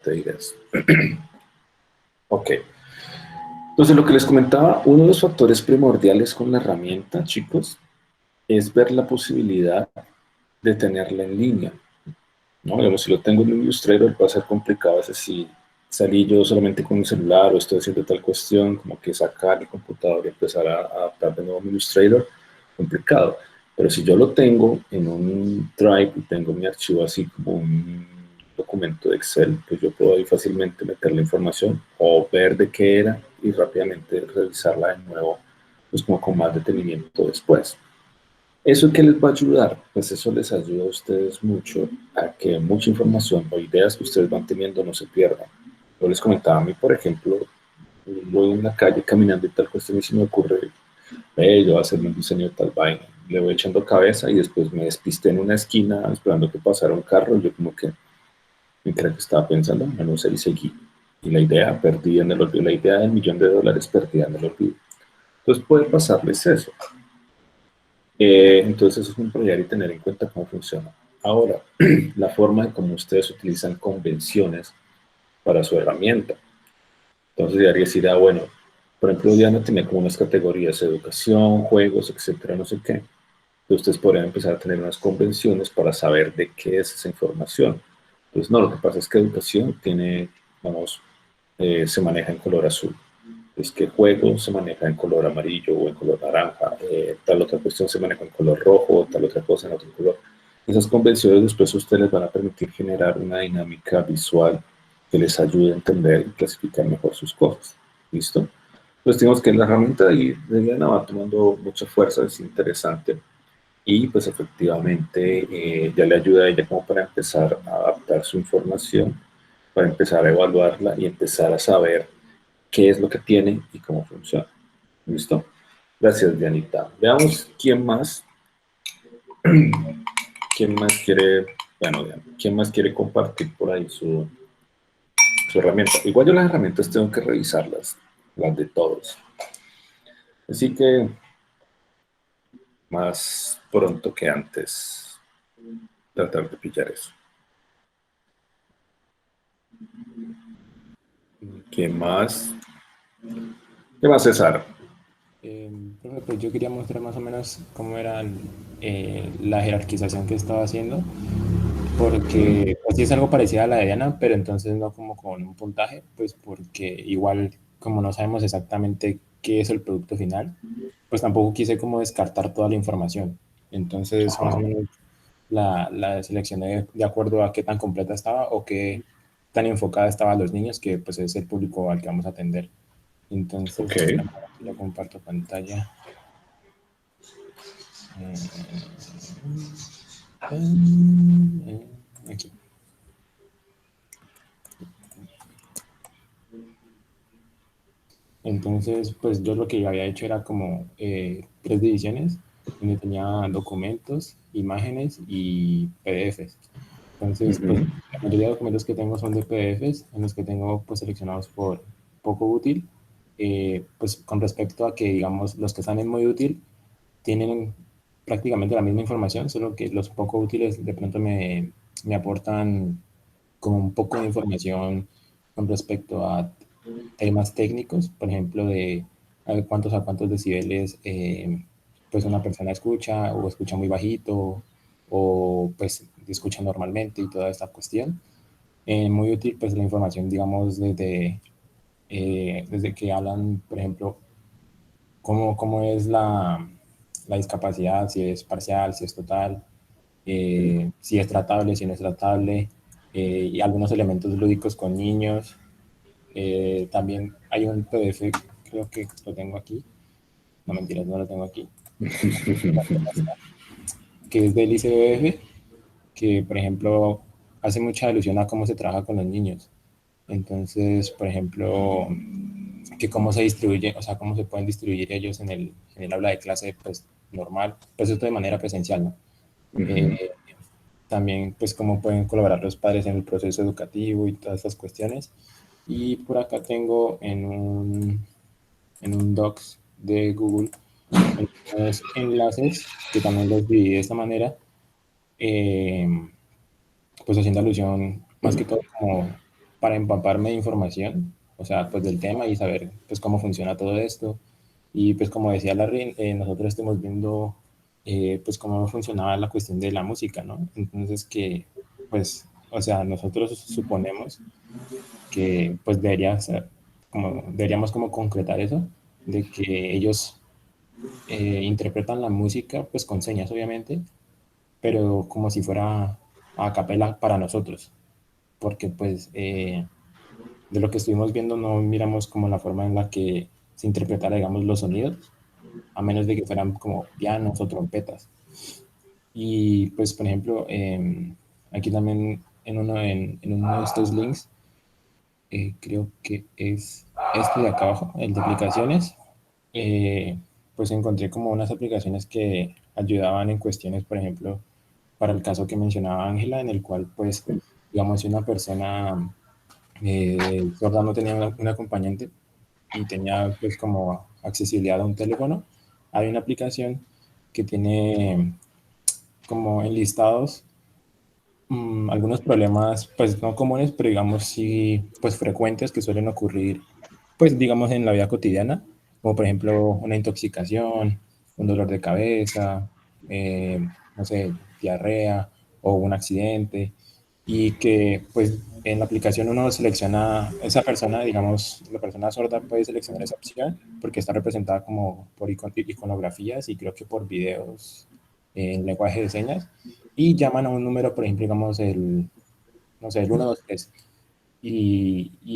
te diré eso. Ok. Entonces, lo que les comentaba, uno de los factores primordiales con la herramienta, chicos, es ver la posibilidad de tenerla en línea, ¿no? Digamos, si lo tengo en un Illustrator va a ser complicado. A veces si salí yo solamente con un celular o estoy haciendo tal cuestión, como que sacar el computador y empezar a adaptar de nuevo mi Illustrator, complicado. Pero si yo lo tengo en un Drive y tengo mi archivo así como un documento de Excel, pues yo puedo ahí fácilmente meter la información o ver de qué era y rápidamente revisarla de nuevo, pues como con más detenimiento después. ¿Eso qué les va a ayudar? Pues eso les ayuda a ustedes mucho a que mucha información o ideas que ustedes van teniendo no se pierdan. Yo les comentaba a mí, por ejemplo, voy en la calle caminando y tal cuestión y se me ocurre, yo voy a hacerme un diseño de tal vaina. Le voy echando cabeza y después me despisté en una esquina esperando que pasara un carro y yo como que, ¿qué era que estaba pensando? No sé, y seguí. Y la idea perdida en el olvido, la idea del $1.000.000 perdida en el olvido. Entonces puede pasarles eso. Entonces eso es un proyecto y tener en cuenta cómo funciona. Ahora, la forma de cómo ustedes utilizan convenciones para su herramienta. Entonces ya decir, bueno, por ejemplo, Diana tenía como unas categorías, educación, juegos, etcétera, no sé qué. Entonces ustedes podrían empezar a tener unas convenciones para saber de qué es esa información. Entonces, no, lo que pasa es que educación tiene, vamos, se maneja en color azul. Es que juego se maneja en color amarillo o en color naranja, tal otra cuestión se maneja en color rojo, tal otra cosa en otro color. Esas convenciones después a ustedes les van a permitir generar una dinámica visual que les ayude a entender y clasificar mejor sus cosas. ¿Listo? Pues digamos que la herramienta de Diana va tomando mucha fuerza, es interesante y pues efectivamente ya le ayuda a ella como para empezar a adaptar su información, para empezar a evaluarla y empezar a saber qué es lo que tiene y cómo funciona. ¿Listo? Gracias, Dianita. Veamos quién más quiere, bueno, quién más quiere compartir por ahí su herramienta. Igual yo las herramientas tengo que revisarlas, las de todos. Así que más pronto que antes tratar de pillar eso. ¿Qué más? ¿Qué más, César? Profe, pues yo quería mostrar más o menos cómo era la jerarquización que estaba haciendo, porque pues sí es algo parecido a la de Diana, pero entonces no como con un puntaje, pues porque igual como no sabemos exactamente qué es el producto final, pues tampoco quise como descartar toda la información. Entonces más o Ajá. menos la seleccioné de acuerdo a qué tan completa estaba o qué tan enfocada estaba a los niños, que pues es el público al que vamos a atender. Entonces, Ok. espérame, aquí ya comparto pantalla. Aquí. Entonces, pues yo lo que había hecho era como 3 divisiones, donde tenía documentos, imágenes y PDFs. Entonces, pues Ujú. la mayoría de documentos que tengo son de PDFs, en los que tengo pues seleccionados por poco útil, pues con respecto a que, digamos, los que están en muy útil tienen prácticamente la misma información, solo que los poco útiles de pronto me aportan como un poco de información con respecto a temas técnicos, por ejemplo, de a cuántos decibeles pues una persona escucha o escucha muy bajito o pues escucha normalmente y toda esta cuestión. Muy útil pues la información, digamos, desde que hablan, por ejemplo, cómo es la discapacidad, si es parcial, si es total, si es tratable, si no es tratable, y algunos elementos lúdicos con niños. También hay un PDF, creo que lo tengo aquí, no mentiras, no lo tengo aquí, que es del ICBF, que por ejemplo hace mucha alusión a cómo se trabaja con los niños. Entonces, por ejemplo, que cómo se distribuye, o sea, cómo se pueden distribuir ellos en el aula de clase, pues normal, pues esto de manera presencial, ¿no? Ujú. Eh, También, pues, cómo pueden colaborar los padres en el proceso educativo y todas estas cuestiones. Y por acá tengo en un Docs de Google unos enlaces que también los dividí de esta manera, eh, pues haciendo alusión más que todo como para empaparme de información, o sea, pues del tema y saber pues cómo funciona todo esto. Y pues como decía Larry, nosotros estamos viendo pues cómo funcionaba la cuestión de la música, ¿no? Entonces que pues, o sea, nosotros suponemos que pues deberíamos como concretar eso, de que ellos interpretan la música pues con señas obviamente, pero como si fuera a capela para nosotros, porque pues de lo que estuvimos viendo no miramos como la forma en la que se interpretara, digamos, los sonidos, a menos de que fueran como pianos o trompetas. Y pues, por ejemplo, aquí también en uno de estos links, creo que es este de acá abajo, el de aplicaciones, eh, pues encontré como unas aplicaciones que ayudaban en cuestiones, por ejemplo, para el caso que mencionaba Ángela, en el cual, pues, digamos, si una persona sorda no tenía un acompañante y tenía, pues, como accesibilidad a un teléfono, hay una aplicación que tiene como enlistados algunos problemas, pues no comunes, pero digamos sí, pues frecuentes que suelen ocurrir, pues digamos en la vida cotidiana, como por ejemplo una intoxicación, un dolor de cabeza, no sé, diarrea o un accidente, y que pues en la aplicación uno selecciona esa persona, digamos, la persona sorda puede seleccionar esa opción porque está representada como por iconografías y creo que por videos en lenguaje de señas y llaman a un número, por ejemplo, digamos no sé, el 123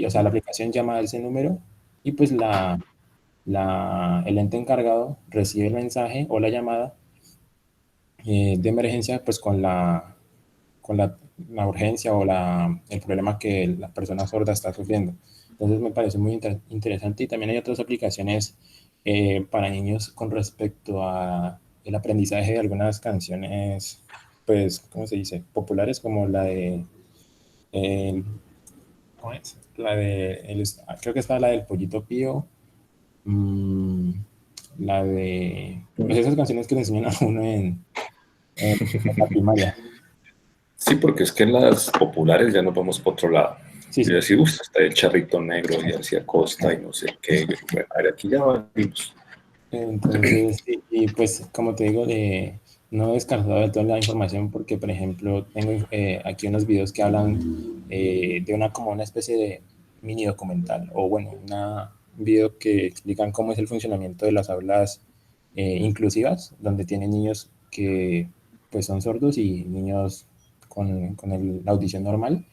o sea, la aplicación llama a ese número y pues el ente encargado recibe el mensaje o la llamada de emergencia pues con la urgencia o el problema que la persona sorda está sufriendo. Entonces me parece muy interesante y también hay otras aplicaciones para niños con respecto a el aprendizaje de algunas canciones, pues, ¿cómo se dice? Populares como la de, el- ¿cómo es? La de, creo que está la del Pollito Pío, mm, la de, pues esas canciones que le enseñan a uno en la primaria. Sí, porque es que en las populares ya nos vamos por otro lado. Sí, Y sí. decir, uff, está el Charrito Negro y García Costa y no sé qué. Bueno, a ver, aquí ya venimos. Entonces, y pues como te digo, no he descartado de toda la información porque, por ejemplo, tengo aquí unos videos que hablan de como una especie de mini documental o bueno, un video que explican cómo es el funcionamiento de las aulas inclusivas, donde tienen niños que pues son sordos y niños con la audición normal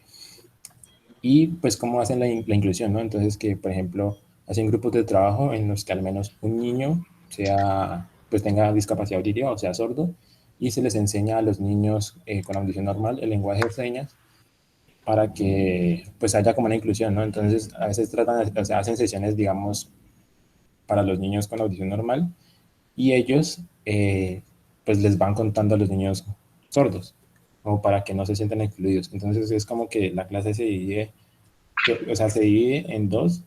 y pues cómo hacen la inclusión, ¿no? Entonces que, por ejemplo, hacen grupos de trabajo en los que al menos un niño pues tenga discapacidad auditiva o sea sordo y se les enseña a los niños con audición normal el lenguaje de señas para que pues haya como una inclusión, ¿no? Entonces a veces o sea, hacen sesiones, digamos, para los niños con audición normal y ellos pues les van contando a los niños sordos como para que no se sientan excluidos. Entonces es como que la clase o sea, se divide en dos,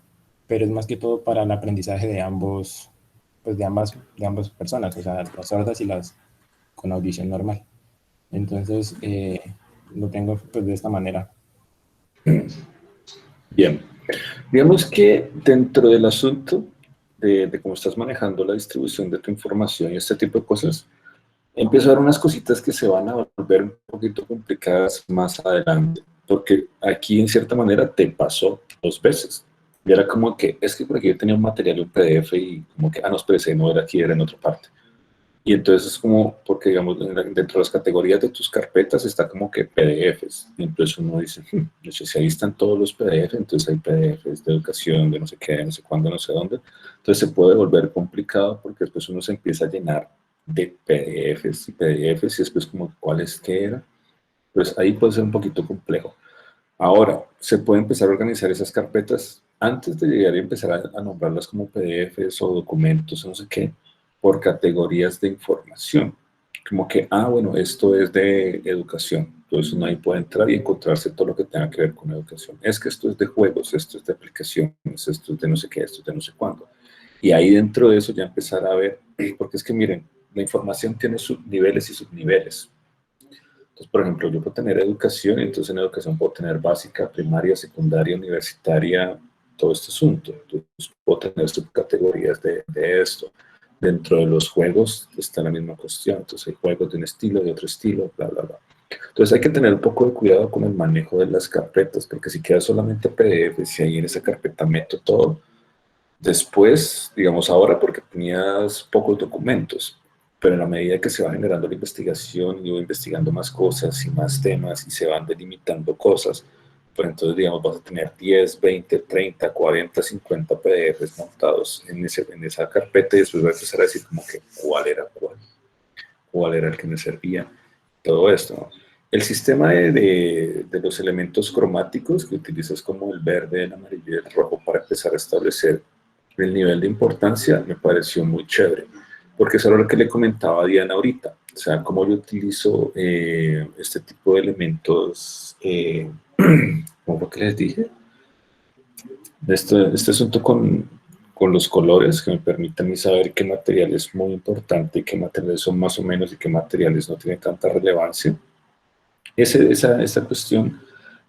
pero es más que todo para el aprendizaje de ambos, pues de ambas personas, o sea, las sordas y las con audición normal. Entonces, lo tengo pues de esta manera. Bien. Digamos que dentro del asunto de cómo estás manejando la distribución de tu información y este tipo de cosas, empieza a haber unas cositas que se van a volver un poquito complicadas más adelante, porque aquí en cierta manera te pasó dos veces. Y era como que, es que por aquí yo tenía un material, un PDF y como que, no, espérese, no era aquí, era en otra parte. Y entonces es como, porque digamos, dentro de las categorías de tus carpetas está como que PDFs. Y entonces uno dice, no sé si ahí están todos los PDFs, entonces hay PDFs de educación, de no sé qué, no sé cuándo, no sé dónde. Entonces se puede volver complicado porque después uno se empieza a llenar de PDFs y PDFs y después como cuáles que eran. Pues ahí puede ser un poquito complejo. Ahora, se puede empezar a organizar esas carpetas antes de llegar y empezar a nombrarlas como PDFs o documentos, no sé qué, por categorías de información. Como que, bueno, esto es de educación. Entonces uno ahí puede entrar y encontrarse todo lo que tenga que ver con educación. Es que esto es de juegos, esto es de aplicaciones, esto es de no sé qué, esto es de no sé cuándo. Y ahí dentro de eso ya empezar a ver, porque es que miren, la información tiene subniveles y subniveles. Entonces, por ejemplo, yo puedo tener educación, y entonces en educación puedo tener básica, primaria, secundaria, universitaria, todo este asunto. Entonces, puedo tener subcategorías de esto. Dentro de los juegos está la misma cuestión. Entonces, hay juegos de un estilo, de otro estilo, bla, bla, bla. Entonces, hay que tener un poco de cuidado con el manejo de las carpetas, porque si queda solamente PDF, si ahí en esa carpeta meto todo, después, digamos ahora, porque tenías pocos documentos, pero en la medida que se va generando la investigación y voy investigando más cosas y más temas y se van delimitando cosas, pues entonces, digamos, vas a tener 10, 20, 30, 40, 50 PDFs montados en esa carpeta y después vas a empezar a decir como que cuál era el que me servía, todo esto, ¿no? El sistema de los elementos cromáticos que utilizas como el verde, el amarillo y el rojo para empezar a establecer el nivel de importancia me pareció muy chévere, porque es lo que le comentaba a Diana ahorita, o sea, cómo yo utilizo este tipo de elementos, ¿cómo fue que les dije? Este asunto con los colores que me permiten a mí saber qué material es muy importante y qué materiales son más o menos y qué materiales no tienen tanta relevancia. Esa cuestión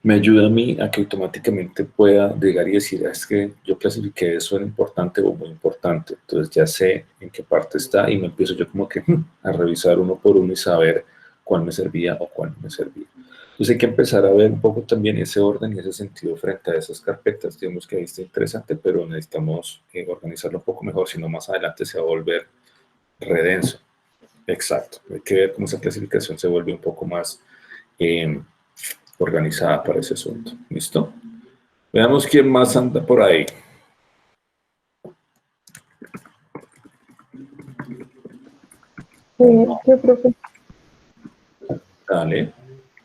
me ayuda a mí a que automáticamente pueda llegar y decir, es que yo clasifiqué eso en importante o muy importante, entonces ya sé en qué parte está y me empiezo yo como que a revisar uno por uno y saber cuál me servía o cuál no me servía. Entonces hay que empezar a ver un poco también ese orden y ese sentido frente a esas carpetas. Digamos que ahí está interesante, pero necesitamos organizarlo un poco mejor, si no más adelante se va a volver redenso. Exacto, hay que ver cómo esa clasificación se vuelve un poco más eh, organizada para ese asunto. ¿Listo? Veamos quién más anda por ahí. Yo creo que Dale,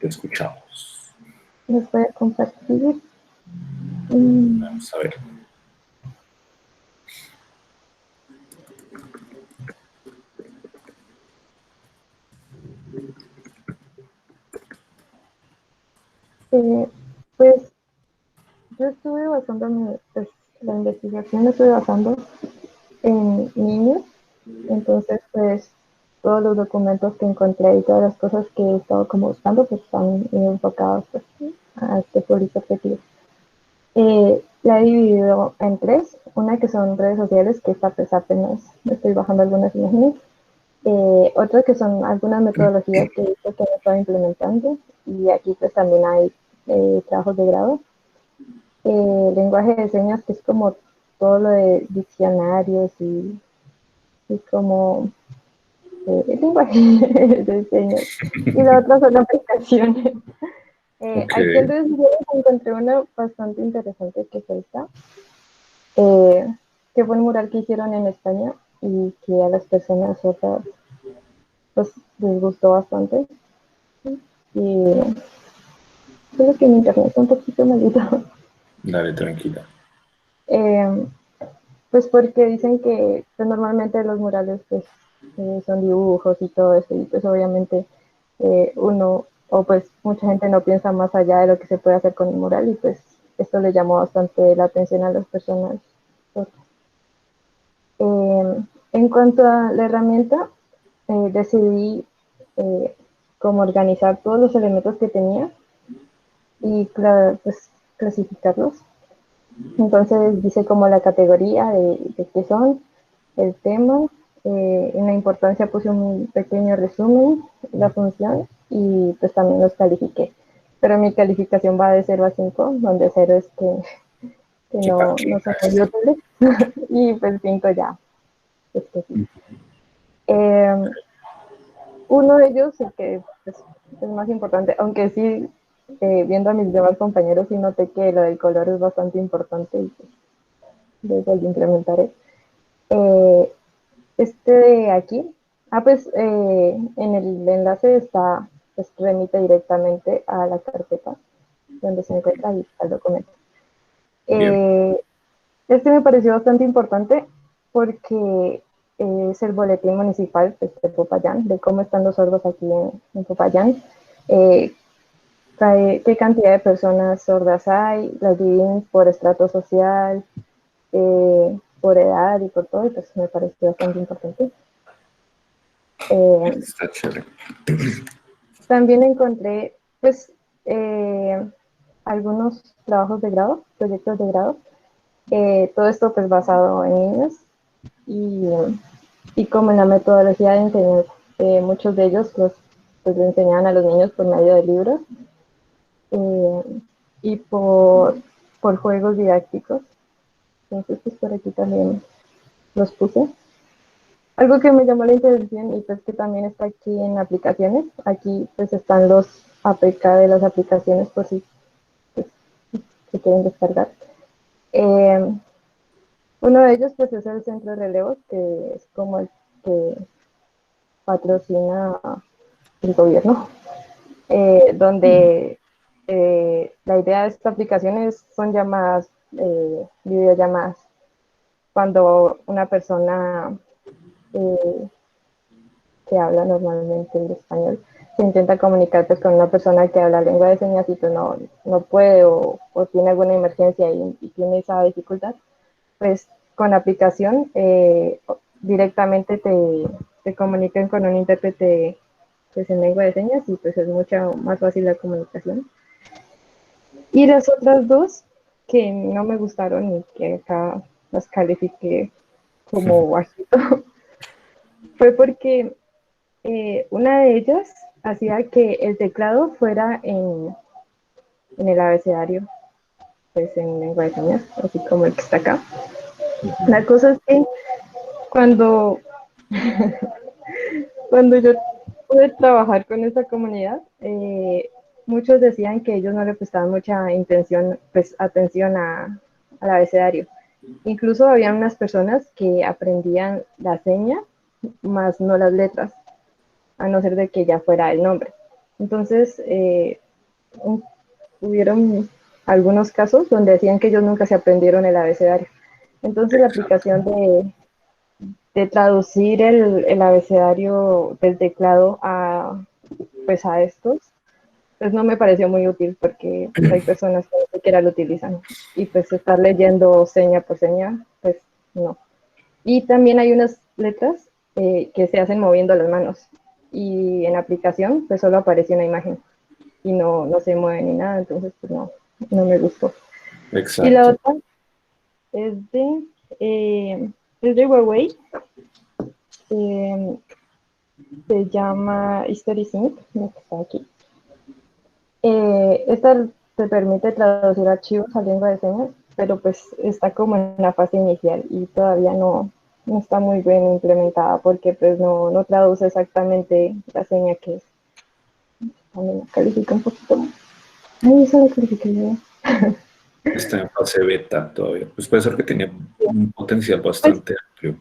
te escuchamos. les voy a compartir. Vamos a ver. Pues yo estuve basando pues, la investigación, la estuve basando en niños, entonces pues todos los documentos que encontré y todas las cosas que he estado como buscando pues están enfocados pues, a este público objetivo. La he dividido en tres, una que son redes sociales, que esta pues apenas estoy bajando algunas imágenes, otra que son algunas metodologías que he visto que han estado implementando y aquí pues también hay trabajos de grado. Lenguaje de señas, que es como todo lo de diccionarios y como el lenguaje de señas. Y la otra son aplicaciones. Ok, Aquí en redes sociales encontré una bastante interesante que fue esta, que fue un mural que hicieron en España y que a las personas sordas pues les gustó bastante. Y solo que mi internet está un poquito malito. dale, tranquila. Eh, Pues porque dicen que pues, normalmente los murales pues son dibujos y todo eso y pues obviamente uno o pues mucha gente no piensa más allá de lo que se puede hacer con un mural y pues esto le llamó bastante la atención a las personas. En cuanto a la herramienta, decidí cómo organizar todos los elementos que tenía y pues, clasificarlos. Entonces dice como la categoría de qué son, el tema, en la importancia puse un pequeño resumen, la función y pues también los califiqué. Pero mi calificación va de 0 a 5, donde 0 es que ¿Qué para no qué? son muy útiles y pues 5 ya es que sí. Uno de ellos, el que pues, es más importante, aunque sí, viendo a mis demás compañeros, sí noté que lo del color es bastante importante y pues, luego lo implementaré. Eh, este de aquí, pues en el enlace está, pues remite directamente a la carpeta donde se encuentra el documento. Bien, Eh, este me pareció bastante importante porque es el boletín municipal pues, de Popayán, de cómo están los sordos aquí en Popayán, eh, qué cantidad de personas sordas hay, las dividen por estrato social, por edad y por todo, y pues me pareció bastante importante. está chévere. también encontré, pues, algunos trabajos de grado, proyectos de grado. Todo esto, pues, basado en niños y, y como en la metodología de enseñanza. Muchos de ellos, pues, le enseñaban a los niños por medio de libros eh, y por juegos didácticos. Entonces, pues, por aquí también los puse. Algo que me llamó la atención y pues que también está aquí en aplicaciones, aquí pues están los APK de las aplicaciones por si pues, se quieren descargar. Eh, Uno de ellos pues es el centro de relevos, que es como el que patrocina el gobierno, donde la idea de esta aplicación son llamadas, videollamadas, cuando una persona eh, que habla normalmente el español se intenta comunicar pues, con una persona que habla lengua de señas y pues no puede o tiene alguna emergencia y tiene esa dificultad, pues con la aplicación directamente te comunican con un intérprete pues, en lengua de señas y pues es mucho más fácil la comunicación. Y las otras dos que no me gustaron y que acá las califiqué como bajito fue porque una de ellas hacía que el teclado fuera en el abecedario, pues en lengua de señas, así como el que está acá. La cosa es que cuando, cuando yo pude trabajar con esta comunidad, muchos decían que ellos no le prestaban mucha atención al abecedario. Incluso había unas personas que aprendían la seña, más no las letras, a no ser de que ya fuera el nombre. Entonces, hubieron algunos casos donde decían que ellos nunca se aprendieron el abecedario. Entonces, la Exacto. aplicación de traducir el abecedario del teclado pues a estos, pues no me pareció muy útil porque pues, hay personas que ni siquiera lo utilizan. Y pues estar leyendo seña por seña, pues no. Y también hay unas letras que se hacen moviendo las manos. Y en la aplicación, pues solo aparece una imagen y no se mueve ni nada, entonces pues no me gustó. Y la Exacto. otra es de, eh, es de Huawei, eh, se llama History Sync, que está aquí. Esta te permite traducir archivos a lengua de señas, pero pues está como en la fase inicial y todavía no está muy bien implementada porque pues no traduce exactamente la seña que es. También la califica un poquito más. Ay, eso lo califiqué yo. Está en fase beta todavía. Pues puede ser que tenía un potencial Pues bastante amplio.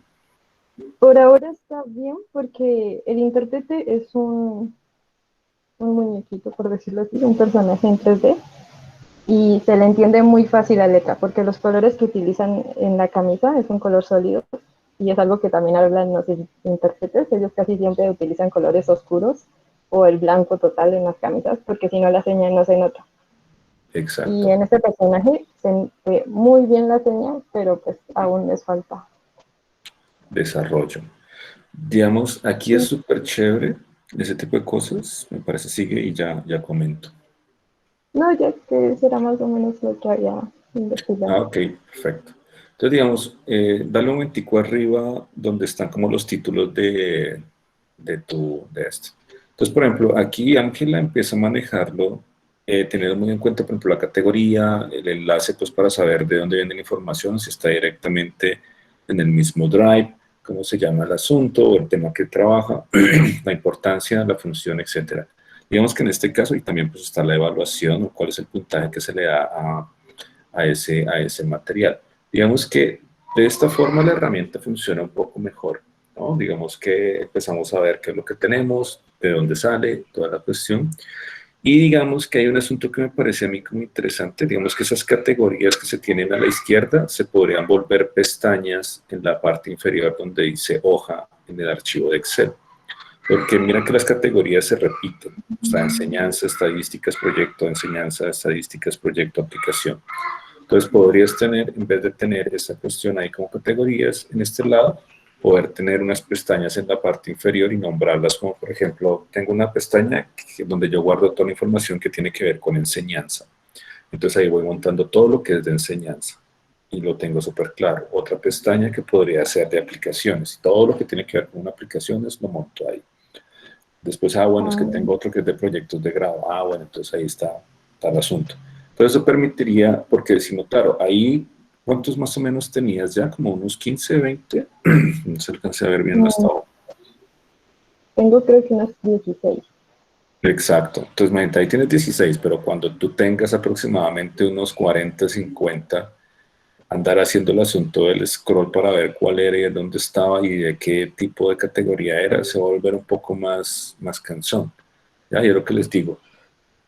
por ahora está bien porque el intérprete es un muñequito, por decirlo así, un personaje en 3D y se le entiende muy fácil la letra porque los colores que utilizan en la camisa es un color sólido y es algo que también hablan los intérpretes. Ellos casi siempre utilizan colores oscuros o el blanco total en las camisas porque si no la señal no se nota. Y Exacto. en este personaje se ve muy bien la señal, pero pues aún les falta. Desarrollo. Digamos, aquí es Sí. súper chévere ese tipo de cosas. Me parece, sigue y ya comento. No, ya que será más o menos lo que había investigado. Ok, perfecto. Entonces, digamos, dale un momentico arriba donde están como los títulos de este. Entonces, por ejemplo, aquí Ángela empieza a manejarlo, teniendo muy en cuenta, por ejemplo, la categoría, el enlace, pues para saber de dónde viene la información, si está directamente en el mismo Drive, cómo se llama el asunto o el tema que trabaja, la importancia, la función, etcétera. Digamos que en este caso, y también pues está la evaluación o cuál es el puntaje que se le da a ese material. Digamos que de esta forma la herramienta funciona un poco mejor, ¿no? Digamos que empezamos a ver qué es lo que tenemos, de dónde sale, toda la cuestión. Y digamos que hay un asunto que me parece a mí como interesante, digamos que esas categorías que se tienen a la izquierda se podrían volver pestañas en la parte inferior donde dice hoja en el archivo de Excel. Porque mira que las categorías se repiten. Está enseñanza, estadísticas, proyecto, enseñanza, estadísticas, proyecto, aplicación. Entonces podrías tener, en vez de tener esa cuestión ahí como categorías en este lado, poder tener unas pestañas en la parte inferior y nombrarlas como, por ejemplo, tengo una pestaña donde yo guardo toda la información que tiene que ver con enseñanza. Entonces ahí voy montando todo lo que es de enseñanza y lo tengo súper claro. Otra pestaña que podría ser de aplicaciones. Todo lo que tiene que ver con aplicaciones lo monto ahí. Después, bueno, es que tengo otro que es de proyectos de grado. Bueno, entonces ahí está el asunto. Entonces eso permitiría, porque si no, claro, ahí, ¿cuántos más o menos tenías ya? Como unos 15, 20. No se alcancé a ver bien hasta ahora. Tengo creo que unos 16. Exacto. Entonces, imagínate, ahí tienes 16, pero cuando tú tengas aproximadamente unos 40, 50, andar haciendo el asunto del scroll para ver cuál era y dónde estaba y de qué tipo de categoría era, se va a volver un poco más cansón. Ya, yo lo que les digo,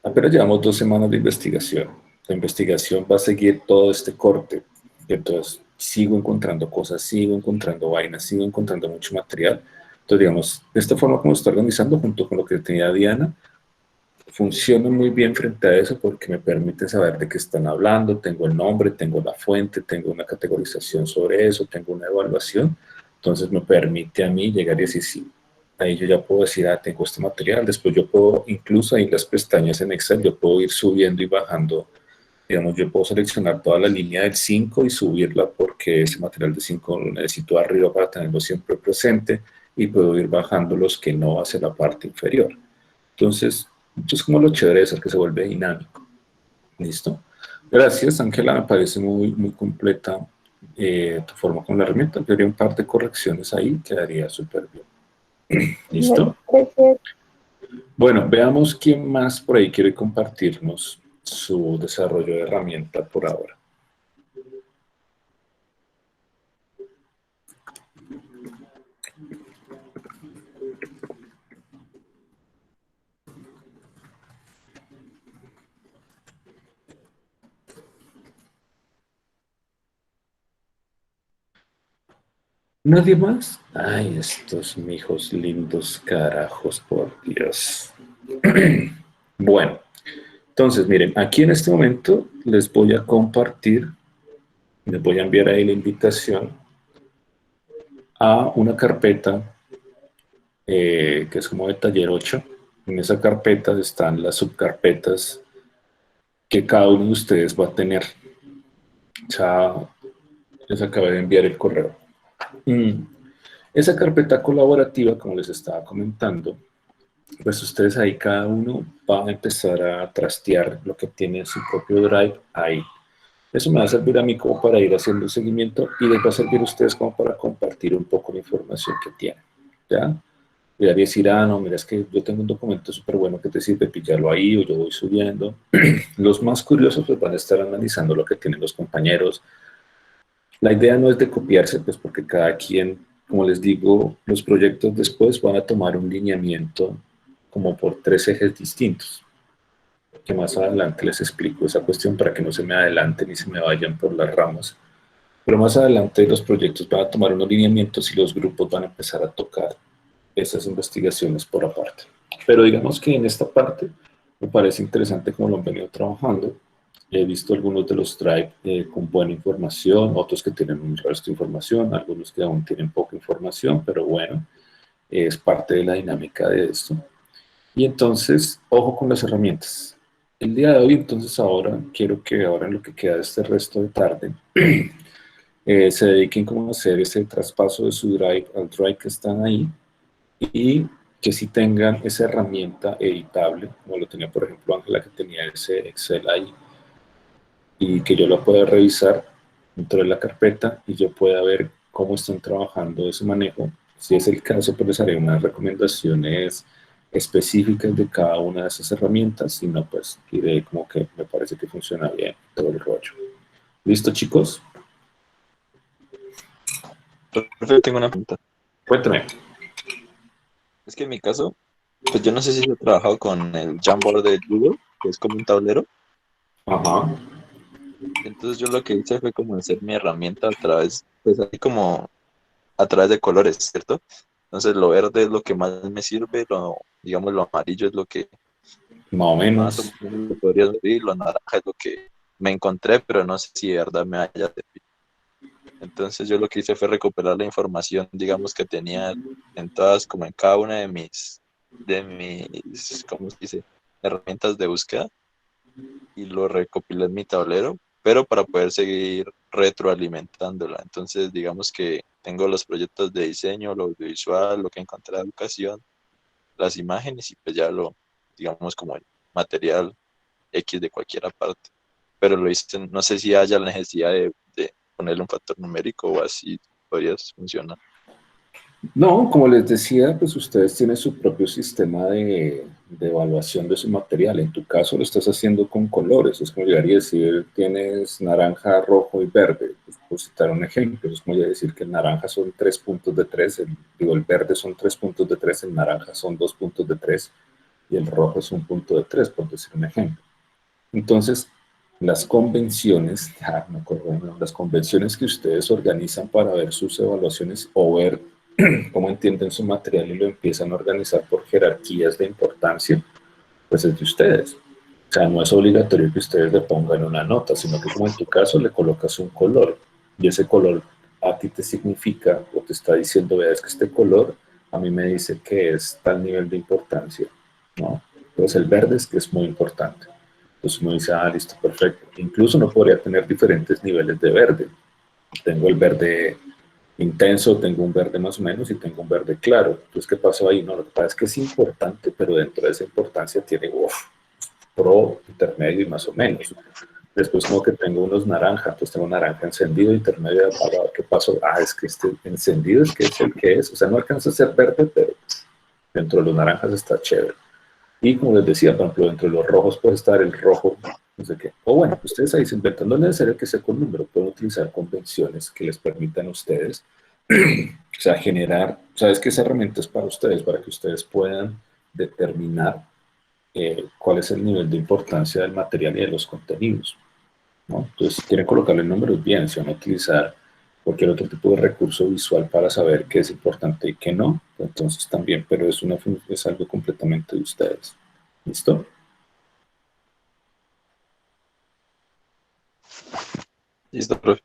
apenas llevamos 2 semanas de investigación. La investigación va a seguir todo este corte. Entonces, sigo encontrando cosas, sigo encontrando vainas, sigo encontrando mucho material. Entonces, digamos, de esta forma como estoy organizando, junto con lo que tenía Diana, funciona muy bien frente a eso porque me permite saber de qué están hablando, tengo el nombre, tengo la fuente, tengo una categorización sobre eso, tengo una evaluación. Entonces, me permite a mí llegar y decir, sí, ahí yo ya puedo decir, tengo este material. Después yo puedo, incluso ahí en las pestañas en Excel, yo puedo ir subiendo y bajando. Digamos, yo puedo seleccionar toda la línea del 5 y subirla porque ese material de 5 lo necesito arriba para tenerlo siempre presente y puedo ir bajando los que no hacia la parte inferior. Entonces, esto es como lo chévere de eso, que se vuelve dinámico. ¿Listo? Gracias, Ángela, me parece muy completa tu forma con la herramienta. Yo haría un par de correcciones ahí, quedaría súper bien. ¿Listo? Gracias. Bueno, veamos quién más por ahí quiere compartirnos su desarrollo de herramienta por ahora. ¿Nadie más? Ay, estos mijos lindos carajos, por Dios. Bueno, entonces miren, aquí en este momento les voy a compartir, les voy a enviar ahí la invitación a una carpeta que es como de taller 8. En esa carpeta están las subcarpetas que cada uno de ustedes va a tener. Ya les acabé de enviar el correo. Esa carpeta colaborativa, como les estaba comentando, pues ustedes ahí cada uno va a empezar a trastear lo que tiene en su propio Drive ahí. Eso me va a servir a mí como para ir haciendo el seguimiento y les va a servir a ustedes como para compartir un poco la información que tienen. ¿Ya? Y decir, no, mira, es que yo tengo un documento súper bueno que te sirve, pillarlo ahí o yo voy subiendo. Los más curiosos pues van a estar analizando lo que tienen los compañeros. La idea no es de copiarse, pues porque cada quien, como les digo, los proyectos después van a tomar un lineamiento como por 3 ejes distintos, que más adelante les explico esa cuestión para que no se me adelanten ni se me vayan por las ramas. Pero más adelante los proyectos van a tomar unos lineamientos y los grupos van a empezar a tocar esas investigaciones por aparte. Pero digamos que en esta parte me parece interesante cómo lo han venido trabajando. He visto algunos de los Drive con buena información, otros que tienen un resto de información, algunos que aún tienen poca información, pero bueno, es parte de la dinámica de esto. Y entonces, ojo con las herramientas. El día de hoy, entonces ahora, quiero que ahora en lo que queda de este resto de tarde, se dediquen como a hacer ese traspaso de su Drive al Drive que están ahí y que sí tengan esa herramienta editable, como lo tenía por ejemplo Ángela, que tenía ese Excel ahí, y que yo lo pueda revisar dentro de la carpeta y yo pueda ver cómo están trabajando ese manejo. Si es el caso, pues les haré unas recomendaciones específicas de cada una de esas herramientas, si no, pues diré como que me parece que funciona bien todo el rollo. ¿Listo, chicos? Perfecto, tengo una pregunta. Cuéntame. Es que en mi caso, pues yo no sé si he trabajado con el Jamboard de Google, que es como un tablero. Ajá. Entonces yo lo que hice fue como hacer mi herramienta a través, pues así como a través de colores, ¿cierto? Entonces lo verde es lo que más me sirve, digamos lo amarillo es lo que Más o más o menos. menos me podría servir, lo naranja es lo que me encontré, pero no sé si de verdad me haya servido. Entonces yo lo que hice fue recuperar la información, digamos, que tenía en todas, como en cada una de mis, ¿cómo se dice? Herramientas de búsqueda, y lo recopilé en mi tablero, pero para poder seguir retroalimentándola. Entonces, digamos que tengo los proyectos de diseño, lo audiovisual, lo que encontré de educación, las imágenes y pues ya lo, digamos, como el material X de cualquier parte. Pero lo hice, no sé si haya la necesidad de ponerle un factor numérico o así podría funcionar. No, como les decía, pues ustedes tienen su propio sistema de evaluación de su material. En tu caso lo estás haciendo con colores. Es como llegar y decir, tienes naranja, rojo y verde. Pues, por citar un ejemplo, es como decir que el naranja son 3 puntos de 3, el verde son 3 puntos de 3, el naranja son 2 puntos de 3 y el rojo es 1 punto de 3, por decir un ejemplo. Entonces, las convenciones, me acuerdo, ¿no? Las convenciones que ustedes organizan para ver sus evaluaciones o ver cómo entienden su material y lo empiezan a organizar por jerarquías de importancia, pues es de ustedes. O sea, no es obligatorio que ustedes le pongan una nota, sino que como en tu caso le colocas un color y ese color a ti te significa o te está diciendo, veas que este color a mí me dice que es tal nivel de importancia, ¿no? Entonces el verde es que es muy importante. Entonces uno dice, listo, perfecto. Incluso uno podría tener diferentes niveles de verde. Tengo el verde intenso, tengo un verde más o menos y tengo un verde claro. Entonces, ¿qué pasó ahí? No, lo que pasa es que es importante, pero dentro de esa importancia tiene pro, intermedio y más o menos. Después como que tengo unos naranja, entonces tengo naranja encendido, intermedio, apagado. ¿Qué pasó? Es que este encendido es que es el que es. O sea, no alcanza a ser verde, pero dentro de los naranjas está chévere. Y como les decía, por ejemplo, dentro de los rojos puede estar el rojo, no sé qué. O bueno, ustedes ahí se inventan, no es necesario que sea con número, pueden utilizar convenciones que les permitan a ustedes, o sea, generar, ¿sabes qué? Esa herramienta es para ustedes, para que ustedes puedan determinar cuál es el nivel de importancia del material y de los contenidos, ¿no? Entonces, si quieren colocarle números, bien, si van a utilizar cualquier otro tipo de recurso visual para saber qué es importante y qué no, pues entonces también, pero es algo completamente de ustedes. ¿Listo? Listo, profe.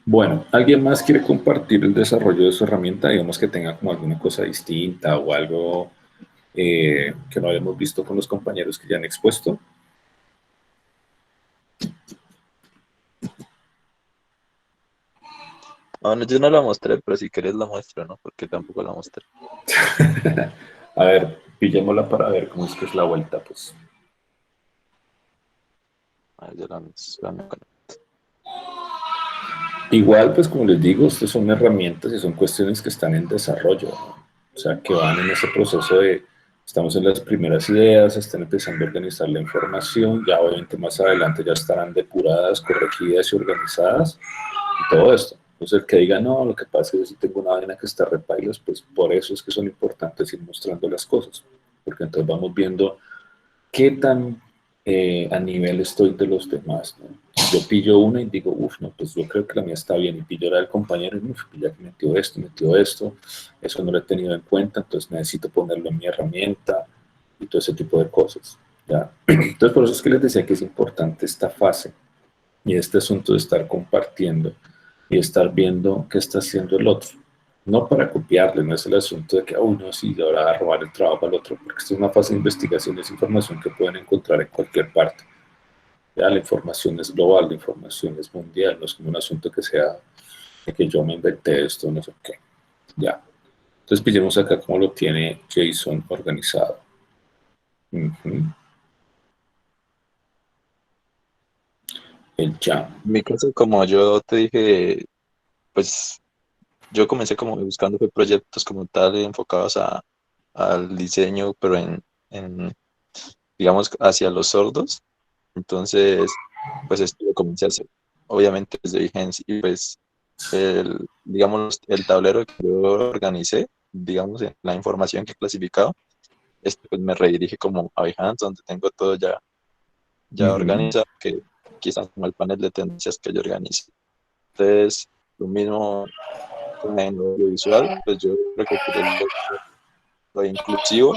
Bueno, ¿alguien más quiere compartir el desarrollo de su herramienta? Digamos que tenga como alguna cosa distinta o algo que no hayamos visto con los compañeros que ya han expuesto. Bueno, yo no la mostré, pero si querés la muestro, ¿no? Porque tampoco la mostré. A ver, pillémosla para ver cómo es que es la vuelta, pues. A ver, ya la conecto. Igual, pues como les digo, estas son herramientas y son cuestiones que están en desarrollo, ¿no? O sea, que van en ese proceso de, estamos en las primeras ideas, están empezando a organizar la información, ya obviamente más adelante ya estarán depuradas, corregidas y organizadas, y todo esto. Entonces el que diga, no, lo que pasa es que si tengo una vaina que está repailos, pues por eso es que son importantes ir mostrando las cosas, porque entonces vamos viendo qué tan a nivel estoy de los demás, ¿no? Yo pillo una y digo, no, pues yo creo que la mía está bien, y pillo la del compañero, y ya que metió esto, eso no lo he tenido en cuenta, entonces necesito ponerlo en mi herramienta, y todo ese tipo de cosas, ¿ya? Entonces por eso es que les decía que es importante esta fase, y este asunto de estar compartiendo, y estar viendo qué está haciendo el otro. No para copiarle, no es el asunto de que, no, sí, ahora va a robar el trabajo al otro, porque esto es una fase de investigación, es información que pueden encontrar en cualquier parte. Ya, la información es global, la información es mundial, no es como un asunto que sea de que yo me inventé esto, no sé qué. Ya. Entonces pillemos acá cómo lo tiene Jason organizado. Ujú. El jam. En mi caso, como yo te dije, pues yo comencé como buscando proyectos como tal enfocados al diseño, pero digamos, hacia los sordos. Entonces, pues esto lo comencé a hacer, obviamente desde Behance, y pues digamos, el tablero que yo organicé, digamos, en la información que he clasificado, pues me redirige como a Behance, donde tengo todo ya Ujú. organizado, que quizás como el panel de tendencias que yo organice. Entonces, lo mismo en lo audiovisual, pues yo recopilé lo inclusivo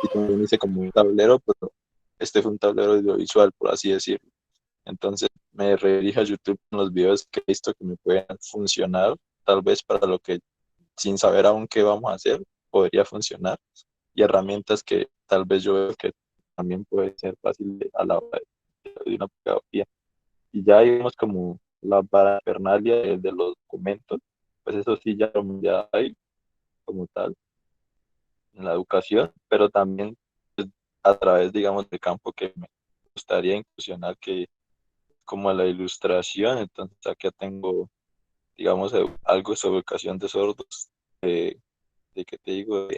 y también hice como un tablero, pero este fue un tablero audiovisual, por así decirlo. Entonces, me redirige a YouTube con los videos que he visto que me pueden funcionar, tal vez para lo que sin saber aún qué vamos a hacer, podría funcionar, y herramientas que tal vez yo veo que también puede ser fácil a la hora de una pedagogía. Y ya digamos como la parafernalia de los documentos, pues eso sí ya hay como tal en la educación, pero también pues, a través, digamos, del campo que me gustaría incursionar, que como la ilustración. Entonces aquí tengo, digamos, algo sobre educación de sordos, de qué te digo,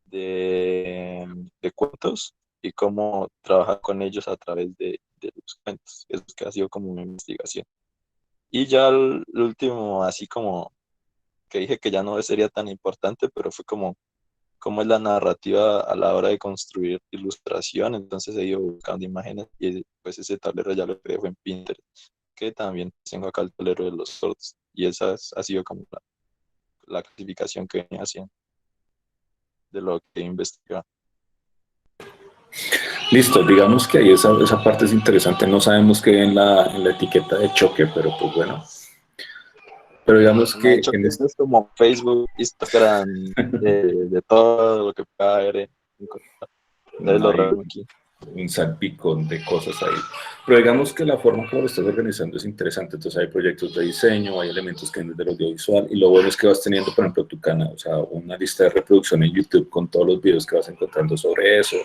de cuentos y cómo trabajar con ellos a través de los cuentos. Eso que ha sido como una investigación. Y ya el último, así como que dije que ya no sería tan importante, pero fue como cómo es la narrativa a la hora de construir ilustración. Entonces he ido buscando imágenes y pues ese tablero ya lo dejo en Pinterest, que también tengo acá el tablero de los sordos. Y esa ha sido como la clasificación que venía haciendo de lo que he investigado. Listo, digamos que ahí esa parte es interesante. No sabemos qué en la etiqueta de choque, pero pues bueno. Pero digamos Me ha que dicho en que esto es como Facebook, Instagram, de todo lo que pueda haber encontrar. Entonces lo hay remo aquí. un salpicón de cosas ahí. Pero digamos que la forma como lo estás organizando es interesante. Entonces hay proyectos de diseño, hay elementos que vienen del audiovisual, y lo bueno es que vas teniendo, por ejemplo, tu canal, o sea, una lista de reproducción en YouTube con todos los videos que vas encontrando sobre eso.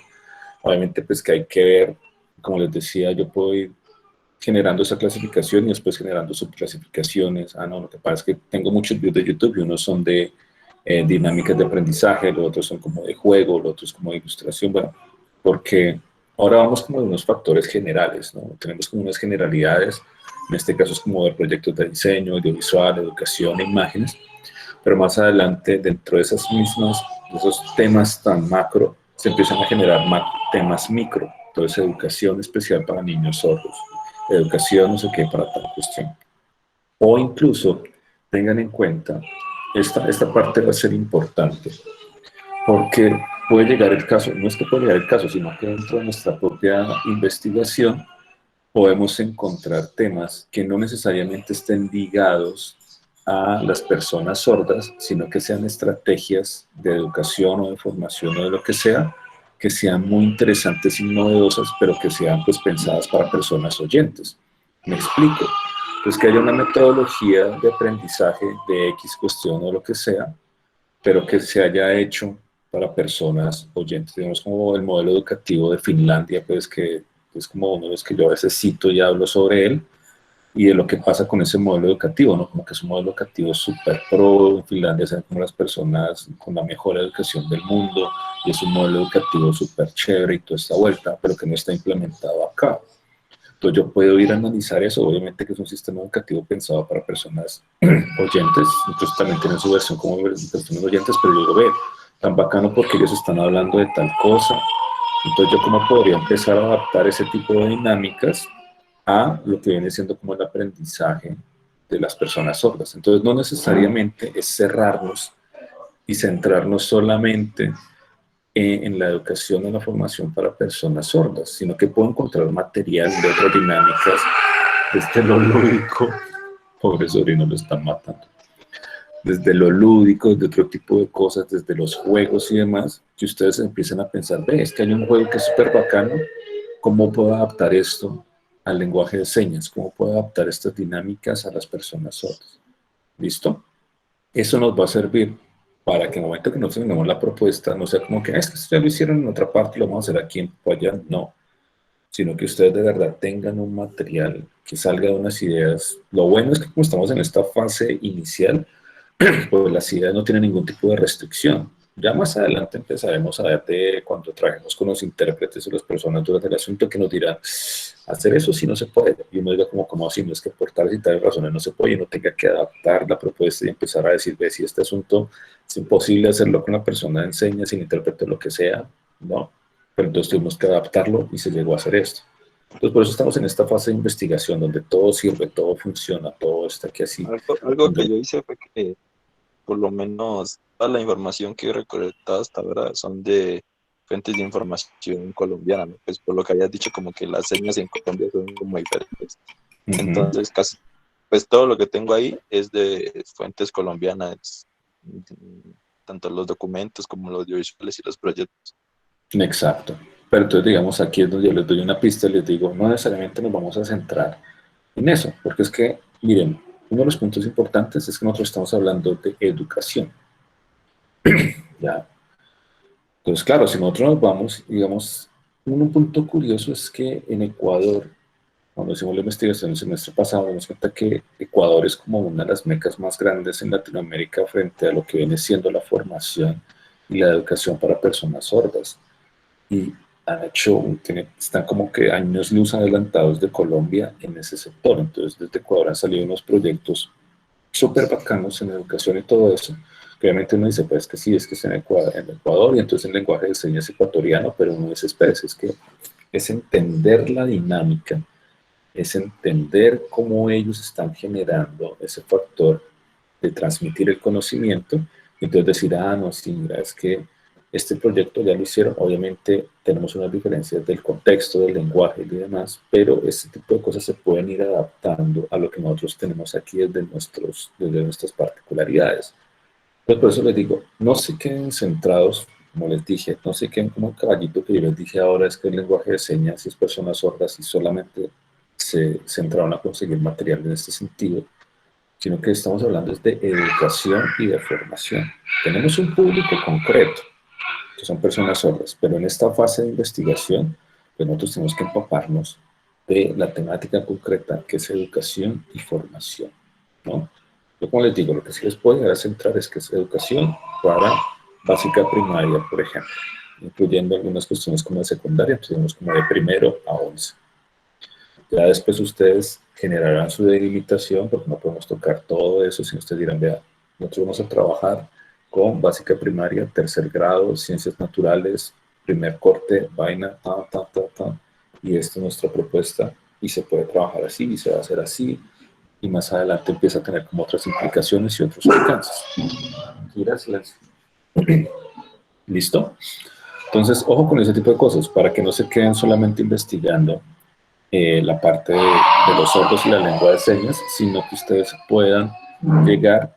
Obviamente, pues que hay que ver, como les decía, yo puedo ir generando esa clasificación y después generando subclasificaciones. Ah, no, lo que pasa es que tengo muchos videos de YouTube y unos son de dinámicas de aprendizaje, los otros son como de juego, los otros como de ilustración. Bueno, porque ahora vamos como de unos factores generales, ¿no? Tenemos como unas generalidades, en este caso es como de proyectos de diseño, audiovisual, educación e imágenes, pero más adelante dentro de esas mismas, de esos temas tan macro, se empiezan a generar temas micro. Entonces, educación especial para niños sordos, educación no sé qué para tal cuestión. O incluso tengan en cuenta, esta parte va a ser importante, porque puede llegar el caso, no es que puede llegar el caso, sino que dentro de nuestra propia investigación podemos encontrar temas que no necesariamente estén ligados a las personas sordas, sino que sean estrategias de educación o de formación o de lo que sean muy interesantes y novedosas, pero que sean pues pensadas para personas oyentes. ¿Me explico? Pues que haya una metodología de aprendizaje de X cuestión o lo que sea, pero que se haya hecho para personas oyentes. Digamos como el modelo educativo de Finlandia, pues que es como uno de los que yo a veces cito y hablo sobre él, y de lo que pasa con ese modelo educativo, ¿no? Como que es un modelo educativo súper pro. En Finlandia son como las personas con la mejor educación del mundo, y es un modelo educativo súper chévere y toda esta vuelta, pero que no está implementado acá. Entonces yo puedo ir a analizar eso, obviamente que es un sistema educativo pensado para personas oyentes, entonces también tienen su versión como personas oyentes, pero yo digo, ve, tan bacano porque ellos están hablando de tal cosa. Entonces yo cómo podría empezar a adaptar ese tipo de dinámicas a lo que viene siendo como el aprendizaje de las personas sordas. Entonces no necesariamente es cerrarnos y centrarnos solamente en la educación o la formación para personas sordas, sino que puedo encontrar material de otras dinámicas, desde lo lúdico, pobre sobrino lo están matando, desde lo lúdico, de otro tipo de cosas, desde los juegos y demás, que ustedes empiecen a pensar, ve, es que hay un juego que es súper bacano, ¿cómo puedo adaptar esto al lenguaje de señas? ¿Cómo puedo adaptar estas dinámicas a las personas sordas? ¿Listo? Eso nos va a servir para que en el momento que nosotros tengamos la propuesta, no sea como que, es que esto ya lo hicieron en otra parte, lo vamos a hacer aquí o allá. No, sino que ustedes de verdad tengan un material que salga de unas ideas. Lo bueno es que como estamos en esta fase inicial, pues las ideas no tienen ningún tipo de restricción. Ya más adelante empezaremos a ver de cuando trabajemos con los intérpretes o las personas durante el asunto que nos dirán, hacer eso sí no se puede. Y uno diga como así, no es que por tales y tales razones no se puede y uno tenga que adaptar la propuesta y empezar a decir, ve, si este asunto es imposible hacerlo con la persona de enseña, sin intérprete o lo que sea, no. Pero entonces tuvimos que adaptarlo y se llegó a hacer esto. Entonces por eso estamos en esta fase de investigación donde todo sirve, todo funciona, todo está aquí así. Algo que yo hice fue que por lo menos toda la información que he recolectado hasta ahora son de fuentes de información colombiana, ¿no? Pues por lo que habías dicho, como que las señas en Colombia son como diferentes. Ujú. Entonces, casi, pues todo lo que tengo ahí es de fuentes colombianas, tanto los documentos como los audiovisuales y los proyectos. Exacto. Pero entonces, digamos, aquí es donde yo les doy una pista y les digo, no necesariamente nos vamos a centrar en eso, porque es que, miren, uno de los puntos importantes es que nosotros estamos hablando de educación, ¿ya? Entonces, claro, si nosotros nos vamos, digamos, un punto curioso es que en Ecuador, cuando hicimos la investigación el semestre pasado, nos dimos cuenta que Ecuador es como una de las mecas más grandes en Latinoamérica frente a lo que viene siendo la formación y la educación para personas sordas. Y han hecho, están como que años luz adelantados de Colombia en ese sector. Entonces, desde Ecuador han salido unos proyectos súper bacanos en educación y todo eso. Que obviamente uno dice, pues que sí, es que es en Ecuador y entonces el lenguaje de señas ecuatoriano, pero uno dice, espera, es que es entender la dinámica, es entender cómo ellos están generando ese factor de transmitir el conocimiento, y entonces decir, ah, no, sí, mira, es que este proyecto ya lo hicieron, obviamente tenemos unas diferencias del contexto, del lenguaje y demás, pero este tipo de cosas se pueden ir adaptando a lo que nosotros tenemos aquí desde nuestras particularidades. Entonces, por eso les digo, no se queden centrados, como les dije, no se queden como el caballito que yo les dije ahora, es que el lenguaje de señas es personas sordas y solamente se centraron a conseguir material en este sentido, sino que estamos hablando es de educación y de formación. Tenemos un público concreto, que son personas sordas, pero en esta fase de investigación, pues nosotros tenemos que empaparnos de la temática concreta, que es educación y formación, ¿no? Yo, como les digo, lo que sí les puedo llegar a centrar es que es educación para básica primaria, por ejemplo, incluyendo algunas cuestiones como de secundaria, tenemos como de primero a 11. Ya después ustedes generarán su delimitación, porque no podemos tocar todo eso, si ustedes dirán, vea, nosotros vamos a trabajar con básica primaria, tercer grado, ciencias naturales, primer corte, vaina, y esta es nuestra propuesta, y se puede trabajar así, y se va a hacer así, y más adelante empieza a tener como otras implicaciones y otros alcances. Gracias. ¿Listo? Entonces, ojo con ese tipo de cosas, para que no se queden solamente investigando la parte de los sordos y la lengua de señas, sino que ustedes puedan llegar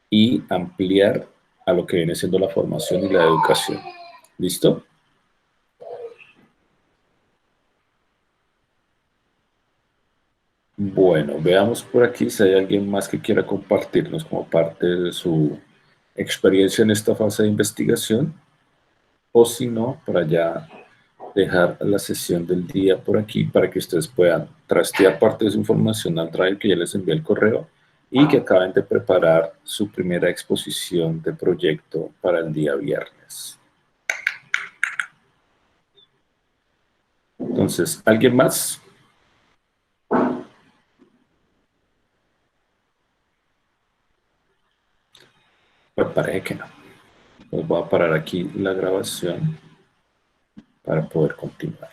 y ampliar a lo que viene siendo la formación y la educación. ¿Listo? Bueno, veamos por aquí si hay alguien más que quiera compartirnos como parte de su experiencia en esta fase de investigación, o si no, para ya dejar la sesión del día por aquí para que ustedes puedan trastear parte de su información al Drive que ya les envié el correo y que acaben de preparar su primera exposición de proyecto para el día viernes. Entonces, ¿alguien más? Pues parece que no. Pues voy a parar aquí la grabación para poder continuar.